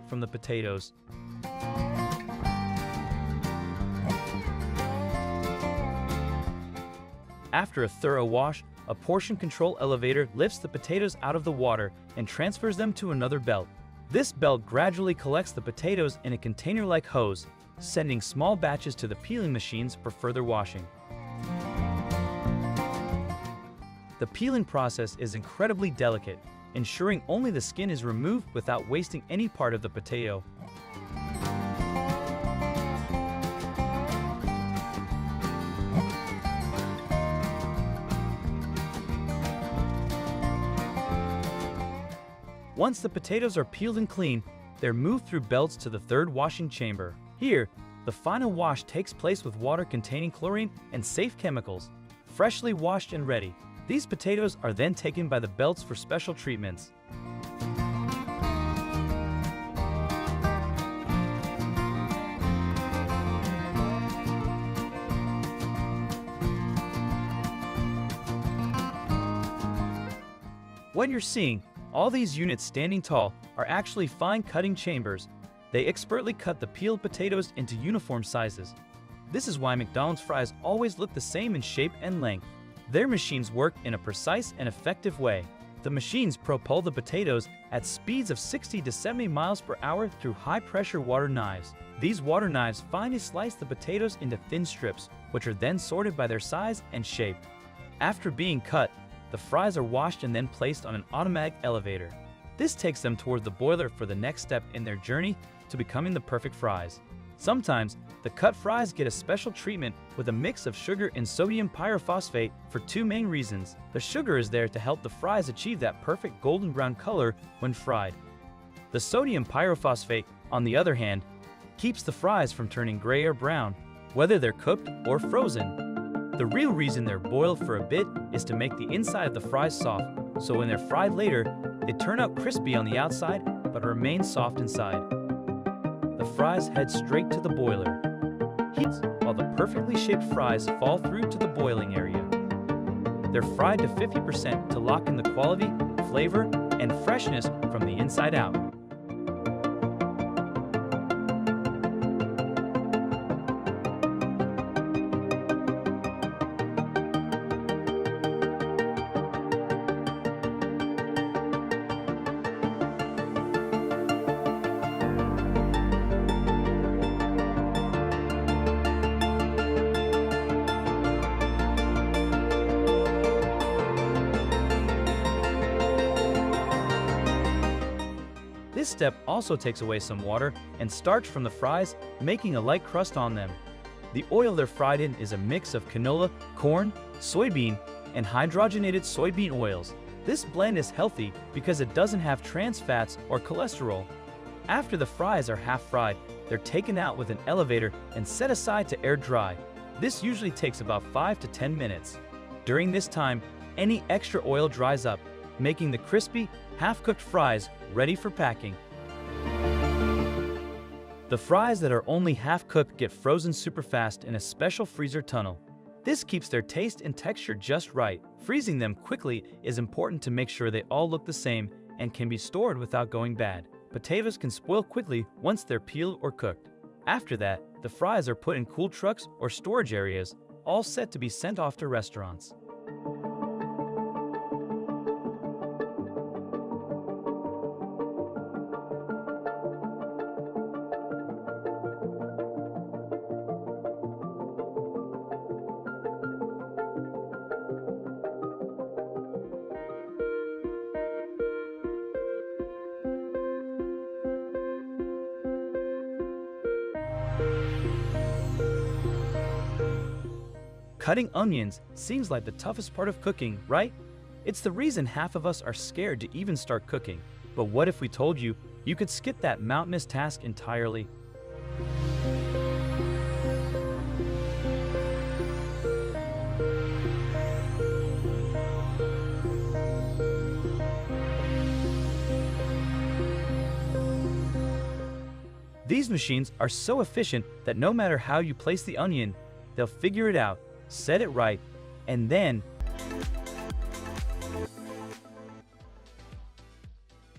from the potatoes. After a thorough wash, a portion control elevator lifts the potatoes out of the water and transfers them to another belt. This belt gradually collects the potatoes in a container-like hose, sending small batches to the peeling machines for further washing. The peeling process is incredibly delicate, ensuring only the skin is removed without wasting any part of the potato. Once the potatoes are peeled and clean, they're moved through belts to the third washing chamber. Here, the final wash takes place with water containing chlorine and safe chemicals. Freshly washed and ready, these potatoes are then taken by the belts for special treatments. What you're seeing, all these units standing tall, are actually fine cutting chambers. They expertly cut the peeled potatoes into uniform sizes. This is why McDonald's fries always look the same in shape and length. Their machines work in a precise and effective way. The machines propel the potatoes at speeds of 60 to 70 miles per hour through high-pressure water knives. These water knives finely slice the potatoes into thin strips, which are then sorted by their size and shape. After being cut, the fries are washed and then placed on an automatic elevator. This takes them toward the boiler for the next step in their journey to becoming the perfect fries. Sometimes, the cut fries get a special treatment with a mix of sugar and sodium pyrophosphate for two main reasons. The sugar is there to help the fries achieve that perfect golden brown color when fried. The sodium pyrophosphate, on the other hand, keeps the fries from turning gray or brown, whether they're cooked or frozen. The real reason they're boiled for a bit is to make the inside of the fries soft, so when they're fried later, they turn out crispy on the outside but remain soft inside. The fries head straight to the boiler. Heats while the perfectly shaped fries fall through to the boiling area. They're fried to 50% to lock in the quality, flavor, and freshness from the inside out. This step also takes away some water and starch from the fries, making a light crust on them. The oil they're fried in is a mix of canola, corn, soybean, and hydrogenated soybean oils. This blend is healthy because it doesn't have trans fats or cholesterol. After the fries are half fried, they're taken out with an elevator and set aside to air dry. This usually takes about 5 to 10 minutes. During this time, any extra oil dries up, making the crispy, half-cooked fries ready for packing. The fries that are only half-cooked get frozen super fast in a special freezer tunnel. This keeps their taste and texture just right. Freezing them quickly is important to make sure they all look the same and can be stored without going bad. Potatoes can spoil quickly once they're peeled or cooked. After that, the fries are put in cool trucks or storage areas, all set to be sent off to restaurants. Cutting onions seems like the toughest part of cooking, right? It's the reason half of us are scared to even start cooking. But what if we told you you could skip that mountainous task entirely? These machines are so efficient that no matter how you place the onion, they'll figure it out, set it right, and then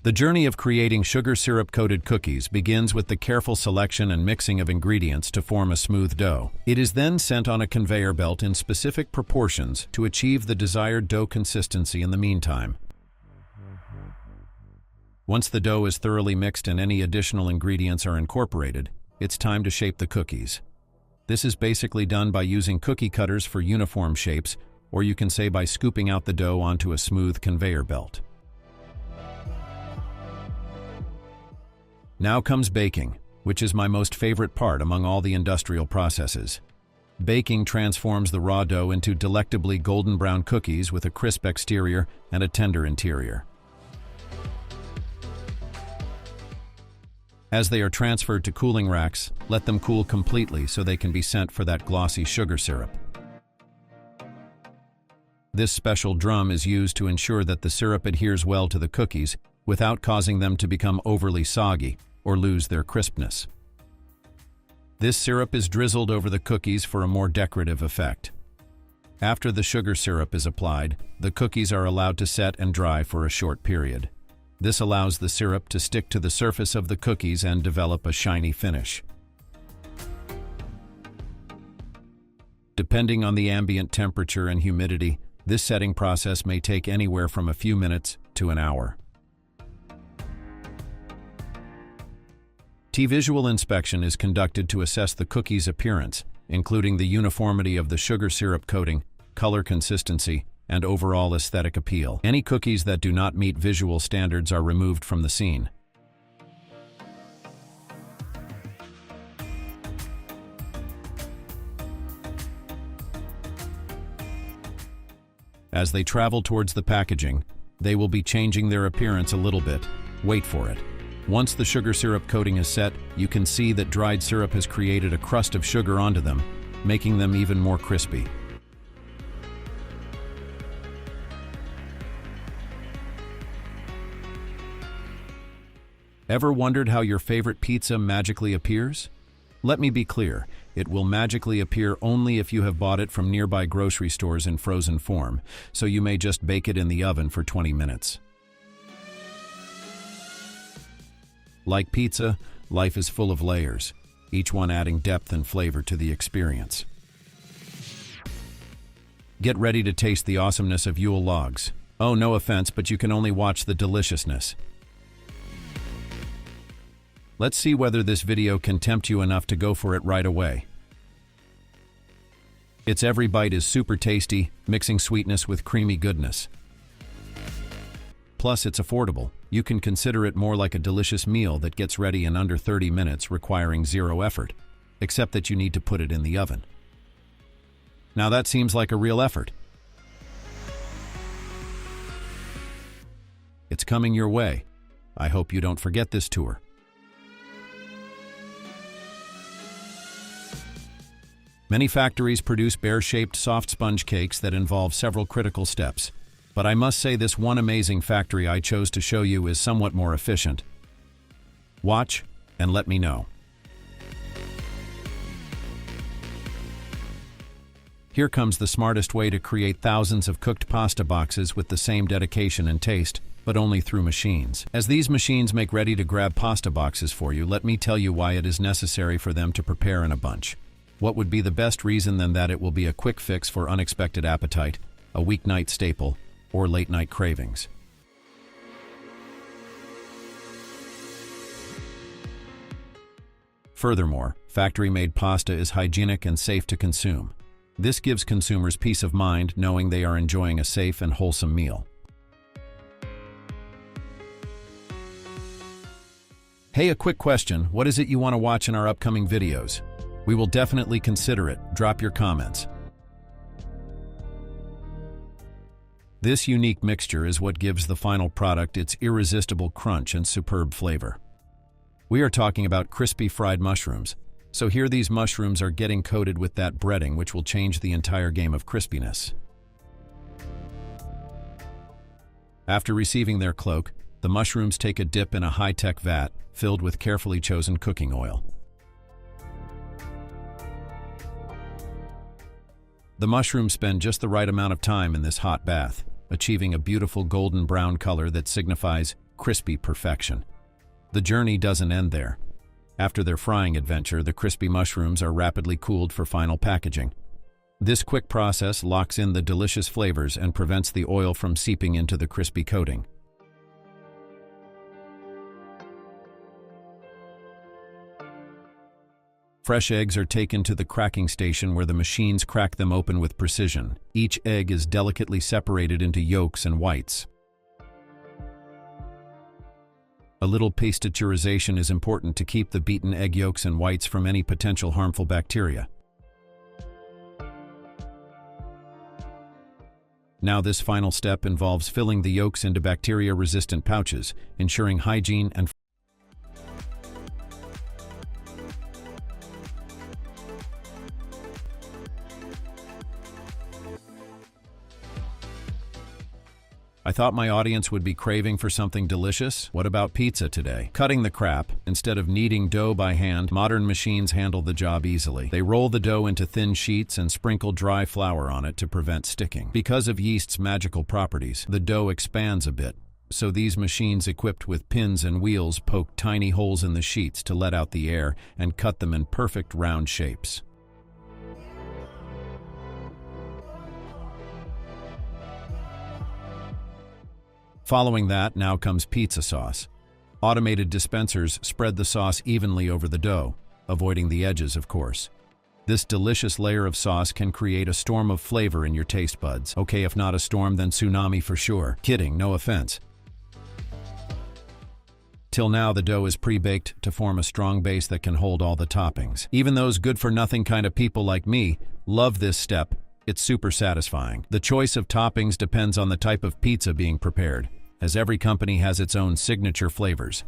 The journey of creating sugar syrup-coated cookies begins with the careful selection and mixing of ingredients to form a smooth dough. It is then sent on a conveyor belt in specific proportions to achieve the desired dough consistency in the meantime. Once the dough is thoroughly mixed and any additional ingredients are incorporated, it's time to shape the cookies. This is basically done by using cookie cutters for uniform shapes, or you can say by scooping out the dough onto a smooth conveyor belt. Now comes baking, which is my most favorite part among all the industrial processes. Baking transforms the raw dough into delectably golden brown cookies with a crisp exterior and a tender interior. As they are transferred to cooling racks, let them cool completely so they can be sent for that glossy sugar syrup. This special drum is used to ensure that the syrup adheres well to the cookies without causing them to become overly soggy or lose their crispness. This syrup is drizzled over the cookies for a more decorative effect. After the sugar syrup is applied, the cookies are allowed to set and dry for a short period. This allows the syrup to stick to the surface of the cookies and develop a shiny finish. Depending on the ambient temperature and humidity, this setting process may take anywhere from a few minutes to an hour. Visual inspection is conducted to assess the cookie's appearance, including the uniformity of the sugar syrup coating, color consistency, and overall aesthetic appeal. Any cookies that do not meet visual standards are removed from the scene. As they travel towards the packaging, they will be changing their appearance a little bit. Wait for it. Once the sugar syrup coating is set, you can see that dried syrup has created a crust of sugar onto them, making them even more crispy. Ever wondered how your favorite pizza magically appears? Let me be clear, it will magically appear only if you have bought it from nearby grocery stores in frozen form, so you may just bake it in the oven for 20 minutes. Like pizza, life is full of layers, each one adding depth and flavor to the experience. Get ready to taste the awesomeness of Yule logs. Oh, no offense, but you can only watch the deliciousness. Let's see whether this video can tempt you enough to go for it right away. Its every bite is super tasty, mixing sweetness with creamy goodness. Plus, it's affordable. You can consider it more like a delicious meal that gets ready in under 30 minutes, requiring zero effort, except that you need to put it in the oven. Now that seems like a real effort. It's coming your way. I hope you don't forget this tour. Many factories produce bear-shaped soft sponge cakes that involve several critical steps. But I must say this one amazing factory I chose to show you is somewhat more efficient. Watch and let me know. Here comes the smartest way to create thousands of cooked pasta boxes with the same dedication and taste, but only through machines. As these machines make ready-to-grab pasta boxes for you, let me tell you why it is necessary for them to prepare in a bunch. What would be the best reason than that it will be a quick fix for unexpected appetite, a weeknight staple, or late-night cravings. Furthermore, factory-made pasta is hygienic and safe to consume. This gives consumers peace of mind knowing they are enjoying a safe and wholesome meal. Hey, a quick question. What is it you want to watch in our upcoming videos? We will definitely consider it. Drop your comments. This unique mixture is what gives the final product its irresistible crunch and superb flavor. We are talking about crispy fried mushrooms. So here these mushrooms are getting coated with that breading, which will change the entire game of crispiness. After receiving their cloak, the mushrooms take a dip in a high-tech vat filled with carefully chosen cooking oil. The mushrooms spend just the right amount of time in this hot bath, achieving a beautiful golden brown color that signifies crispy perfection. The journey doesn't end there. After their frying adventure, the crispy mushrooms are rapidly cooled for final packaging. This quick process locks in the delicious flavors and prevents the oil from seeping into the crispy coating. Fresh eggs are taken to the cracking station where the machines crack them open with precision. Each egg is delicately separated into yolks and whites. A little pasteurization is important to keep the beaten egg yolks and whites from any potential harmful bacteria. Now this final step involves filling the yolks into bacteria-resistant pouches, ensuring hygiene and I thought my audience would be craving for something delicious. What about pizza today? Cutting the crap. Instead of kneading dough by hand, modern machines handle the job easily. They roll the dough into thin sheets and sprinkle dry flour on it to prevent sticking. Because of yeast's magical properties, the dough expands a bit. So these machines equipped with pins and wheels poke tiny holes in the sheets to let out the air and cut them in perfect round shapes. Following that, now comes pizza sauce. Automated dispensers spread the sauce evenly over the dough, avoiding the edges, of course. This delicious layer of sauce can create a storm of flavor in your taste buds. Okay, if not a storm, then tsunami for sure. Kidding, no offense. Till now, the dough is pre-baked to form a strong base that can hold all the toppings. Even those good-for-nothing kind of people like me love this step. It's super satisfying. The choice of toppings depends on the type of pizza being prepared, as every company has its own signature flavors.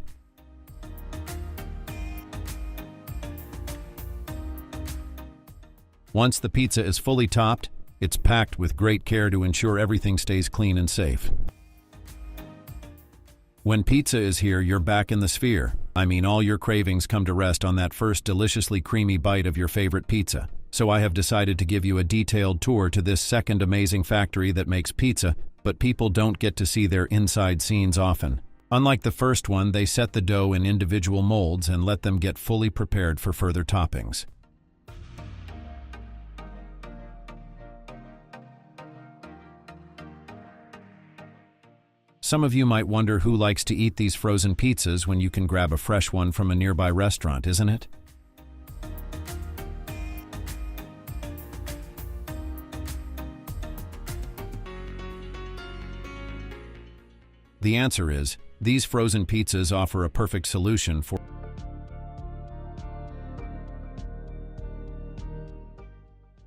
Once the pizza is fully topped, it's packed with great care to ensure everything stays clean and safe. When pizza is here, you're back in the sphere. I mean, all your cravings come to rest on that first deliciously creamy bite of your favorite pizza. So I have decided to give you a detailed tour to this second amazing factory that makes pizza, but people don't get to see their inside scenes often. Unlike the first one, they set the dough in individual molds and let them get fully prepared for further toppings. Some of you might wonder who likes to eat these frozen pizzas when you can grab a fresh one from a nearby restaurant, isn't it? The answer is, these frozen pizzas offer a perfect solution for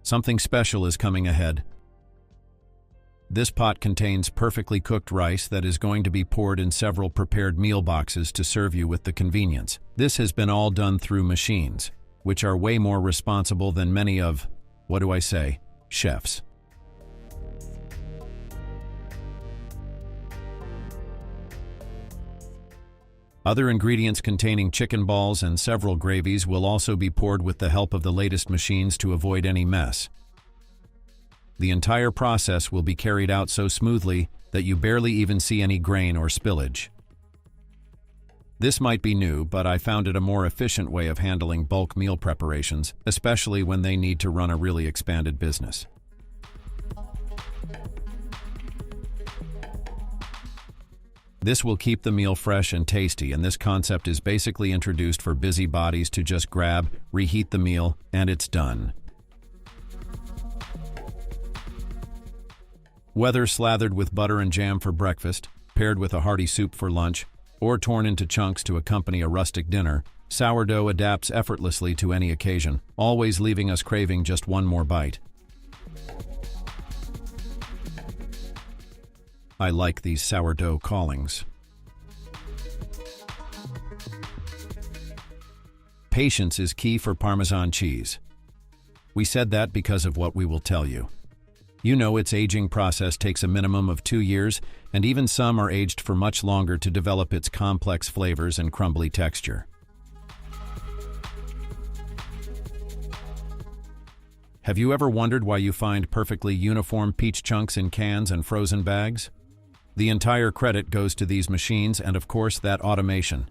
something special is coming ahead. This pot contains perfectly cooked rice that is going to be poured in several prepared meal boxes to serve you with the convenience. This has been all done through machines, which are way more responsible than many of, what do I say, chefs. Other ingredients containing chicken balls and several gravies will also be poured with the help of the latest machines to avoid any mess. The entire process will be carried out so smoothly that you barely even see any grain or spillage. This might be new, but I found it a more efficient way of handling bulk meal preparations, especially when they need to run a really expanded business. This will keep the meal fresh and tasty, and this concept is basically introduced for busy bodies to just grab, reheat the meal, and it's done. Whether slathered with butter and jam for breakfast, paired with a hearty soup for lunch, or torn into chunks to accompany a rustic dinner, sourdough adapts effortlessly to any occasion, always leaving us craving just one more bite. I like these sourdough callings. Patience is key for Parmesan cheese. We said that because of what we will tell you. You know its aging process takes a minimum of 2 years, and even some are aged for much longer to develop its complex flavors and crumbly texture. Have you ever wondered why you find perfectly uniform peach chunks in cans and frozen bags? The entire credit goes to these machines and, of course, that automation.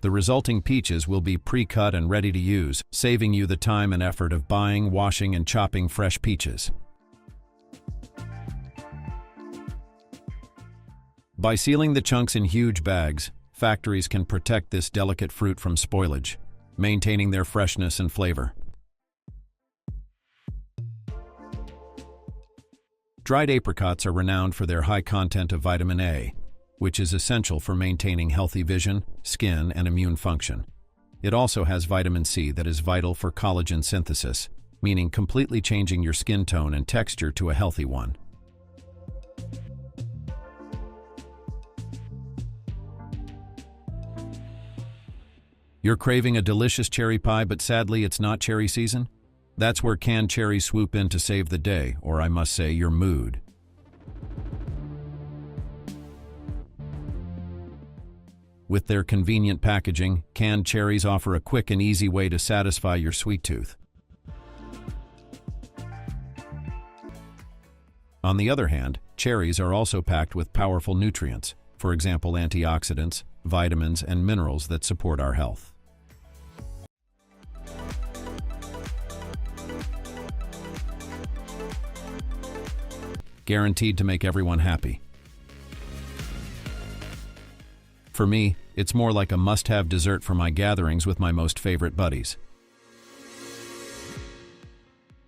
The resulting peaches will be pre-cut and ready to use, saving you the time and effort of buying, washing, and chopping fresh peaches. By sealing the chunks in huge bags, factories can protect this delicate fruit from spoilage, maintaining their freshness and flavor. Dried apricots are renowned for their high content of vitamin A, which is essential for maintaining healthy vision, skin, and immune function. It also has vitamin C that is vital for collagen synthesis, meaning completely changing your skin tone and texture to a healthy one. You're craving a delicious cherry pie, but sadly it's not cherry season? That's where canned cherries swoop in to save the day, or I must say, your mood. With their convenient packaging, canned cherries offer a quick and easy way to satisfy your sweet tooth. On the other hand, cherries are also packed with powerful nutrients, for example antioxidants, vitamins, and minerals that support our health. Guaranteed to make everyone happy. For me, it's more like a must-have dessert for my gatherings with my most favorite buddies.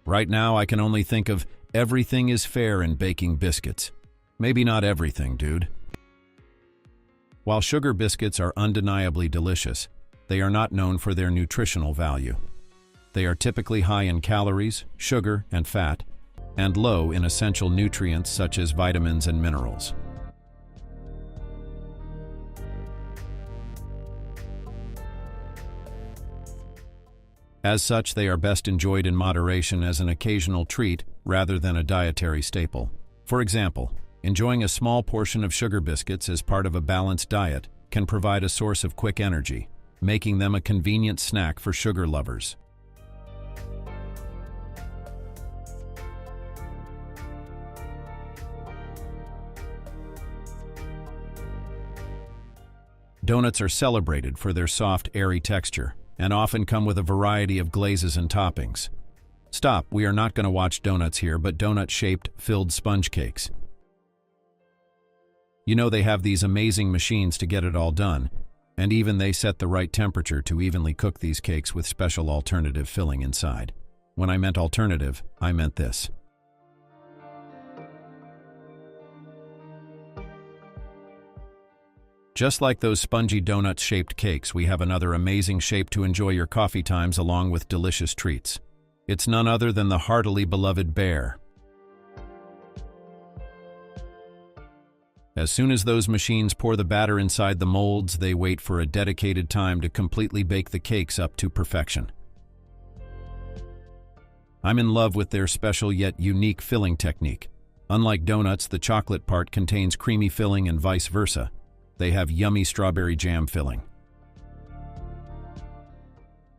Right now, I can only think of everything is fair in baking biscuits. Maybe not everything, dude. While sugar biscuits are undeniably delicious, they are not known for their nutritional value. They are typically high in calories, sugar, and fat, and low in essential nutrients such as vitamins and minerals. As such, they are best enjoyed in moderation as an occasional treat rather than a dietary staple. For example, enjoying a small portion of sugar biscuits as part of a balanced diet can provide a source of quick energy, making them a convenient snack for sugar lovers. Donuts are celebrated for their soft, airy texture and often come with a variety of glazes and toppings. Stop, we are not going to watch donuts here, but donut-shaped, filled sponge cakes. You know they have these amazing machines to get it all done, and even they set the right temperature to evenly cook these cakes with special alternative filling inside. When I meant alternative, I meant this. Just like those spongy donut-shaped cakes, we have another amazing shape to enjoy your coffee times along with delicious treats. It's none other than the heartily beloved bear. As soon as those machines pour the batter inside the molds, they wait for a dedicated time to completely bake the cakes up to perfection. I'm in love with their special yet unique filling technique. Unlike donuts, the chocolate part contains creamy filling and vice versa. They have yummy strawberry jam filling.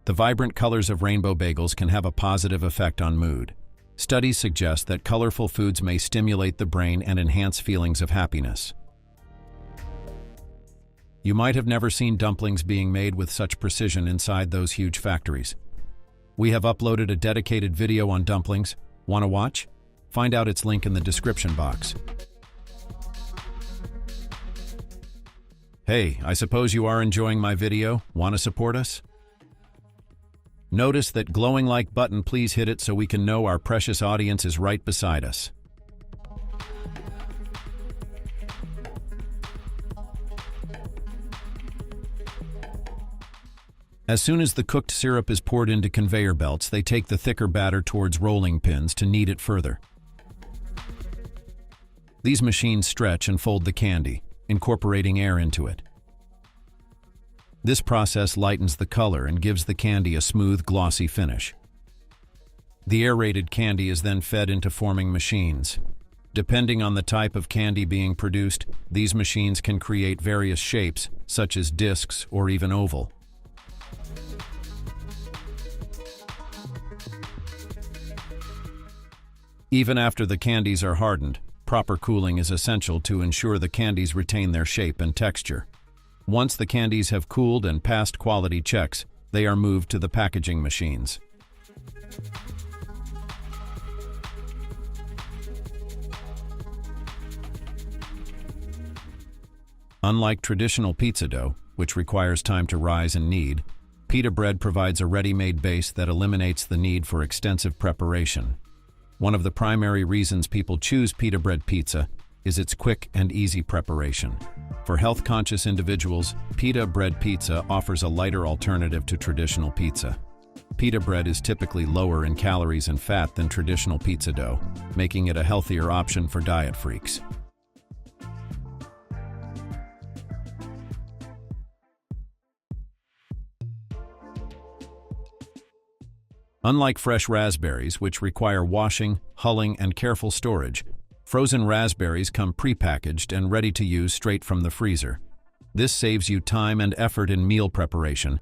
The vibrant colors of rainbow bagels can have a positive effect on mood. Studies suggest that colorful foods may stimulate the brain and enhance feelings of happiness. You might have never seen dumplings being made with such precision inside those huge factories. We have uploaded a dedicated video on dumplings. Want to watch? Find out its link in the description box. Hey, I suppose you are enjoying my video. Want to support us? Notice that glowing like button, please hit it so we can know our precious audience is right beside us. As soon as the cooked syrup is poured into conveyor belts, they take the thicker batter towards rolling pins to knead it further. These machines stretch and fold the candy, incorporating air into it. This process lightens the color and gives the candy a smooth, glossy finish. The aerated candy is then fed into forming machines. Depending on the type of candy being produced, these machines can create various shapes, such as discs or even oval. Even after the candies are hardened, proper cooling is essential to ensure the candies retain their shape and texture. Once the candies have cooled and passed quality checks, they are moved to the packaging machines. Unlike traditional pizza dough, which requires time to rise and knead, pita bread provides a ready-made base that eliminates the need for extensive preparation. One of the primary reasons people choose pita bread pizza is its quick and easy preparation. For health-conscious individuals, pita bread pizza offers a lighter alternative to traditional pizza. Pita bread is typically lower in calories and fat than traditional pizza dough, making it a healthier option for diet freaks. Unlike fresh raspberries, which require washing, hulling, and careful storage, frozen raspberries come pre-packaged and ready to use straight from the freezer. This saves you time and effort in meal preparation.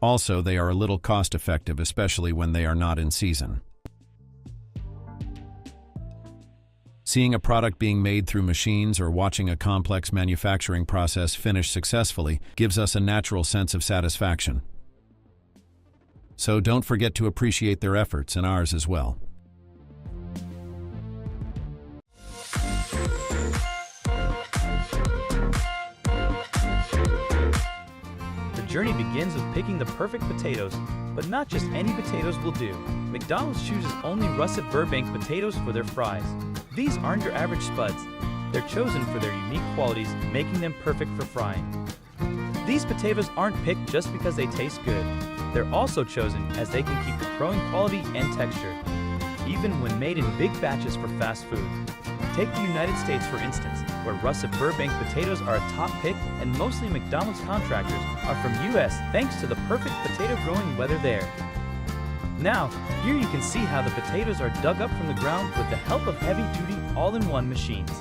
Also, they are a little cost-effective, especially when they are not in season. Seeing a product being made through machines or watching a complex manufacturing process finish successfully gives us a natural sense of satisfaction. So don't forget to appreciate their efforts and ours as well. The journey begins with picking the perfect potatoes, but not just any potatoes will do. McDonald's chooses only russet Burbank potatoes for their fries. These aren't your average spuds. They're chosen for their unique qualities, making them perfect for frying. These potatoes aren't picked just because they taste good. They're also chosen as they can keep growing quality and texture, even when made in big batches for fast food. Take the United States for instance, where russet Burbank potatoes are a top pick and mostly McDonald's contractors are from US thanks to the perfect potato growing weather there. Now, here you can see how the potatoes are dug up from the ground with the help of heavy-duty all-in-one machines.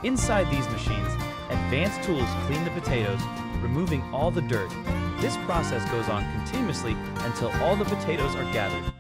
Inside these machines, advanced tools clean the potatoes, removing all the dirt. This process goes on continuously until all the potatoes are gathered.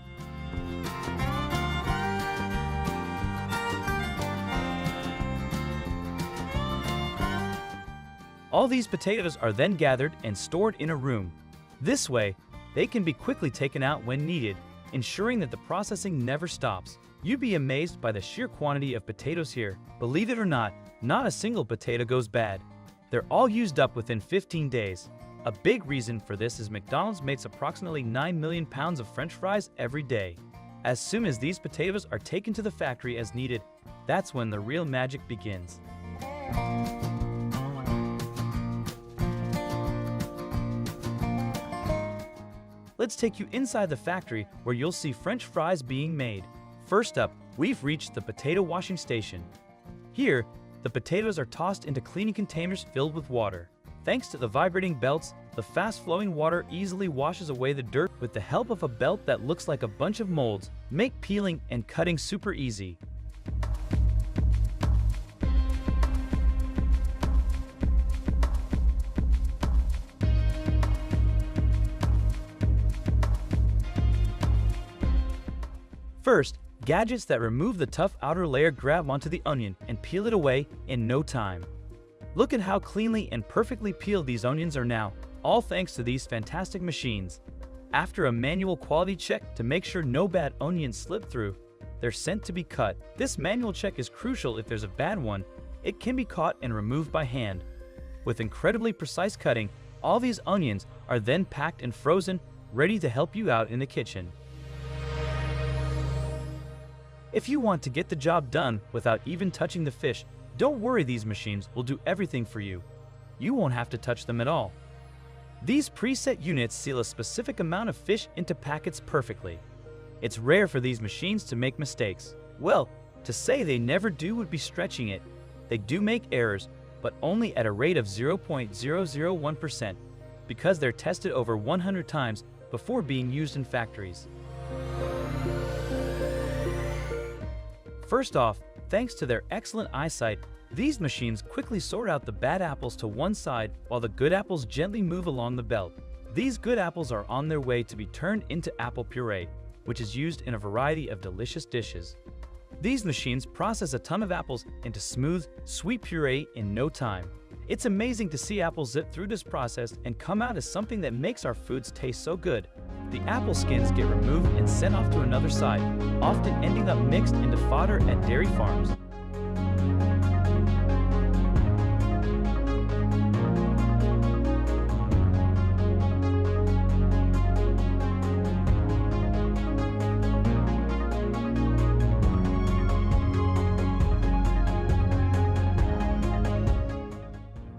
All these potatoes are then gathered and stored in a room. This way, they can be quickly taken out when needed, ensuring that the processing never stops. You'd be amazed by the sheer quantity of potatoes here. Believe it or not a single potato goes bad. They're all used up within 15 days. A big reason for this is McDonald's makes approximately 9 million pounds of French fries every day. As soon as these potatoes are taken to the factory as needed, that's when the real magic begins. Let's take you inside the factory where you'll see French fries being made. First up, we've reached the potato washing station. Here, the potatoes are tossed into cleaning containers filled with water. Thanks to the vibrating belts, the fast-flowing water easily washes away the dirt with the help of a belt that looks like a bunch of molds, make peeling and cutting super easy. First, gadgets that remove the tough outer layer grab onto the onion and peel it away in no time. Look at how cleanly and perfectly peeled these onions are now, all thanks to these fantastic machines. After a manual quality check to make sure no bad onions slip through, they're sent to be cut. This manual check is crucial if there's a bad one. It can be caught and removed by hand. With incredibly precise cutting, all these onions are then packed and frozen, ready to help you out in the kitchen. If you want to get the job done without even touching the fish, don't worry, these machines will do everything for you. You won't have to touch them at all. These preset units seal a specific amount of fish into packets perfectly. It's rare for these machines to make mistakes. Well, to say they never do would be stretching it. They do make errors, but only at a rate of 0.001%, because they're tested over 100 times before being used in factories. First off, thanks to their excellent eyesight, these machines quickly sort out the bad apples to one side while the good apples gently move along the belt. These good apples are on their way to be turned into apple puree, which is used in a variety of delicious dishes. These machines process a ton of apples into smooth, sweet puree in no time. It's amazing to see apples zip through this process and come out as something that makes our foods taste so good. The apple skins get removed and sent off to another side, often ending up mixed into fodder at dairy farms.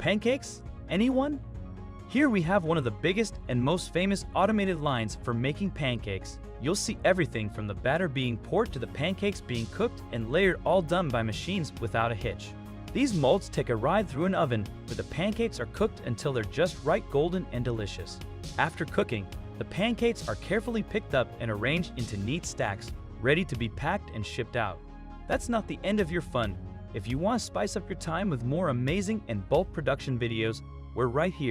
Pancakes? Anyone? Here we have one of the biggest and most famous automated lines for making pancakes. You'll see everything from the batter being poured to the pancakes being cooked and layered, all done by machines without a hitch. These molds take a ride through an oven where the pancakes are cooked until they're just right golden and delicious. After cooking, the pancakes are carefully picked up and arranged into neat stacks, ready to be packed and shipped out. That's not the end of your fun. If you want to spice up your time with more amazing and bulk production videos, we're right here.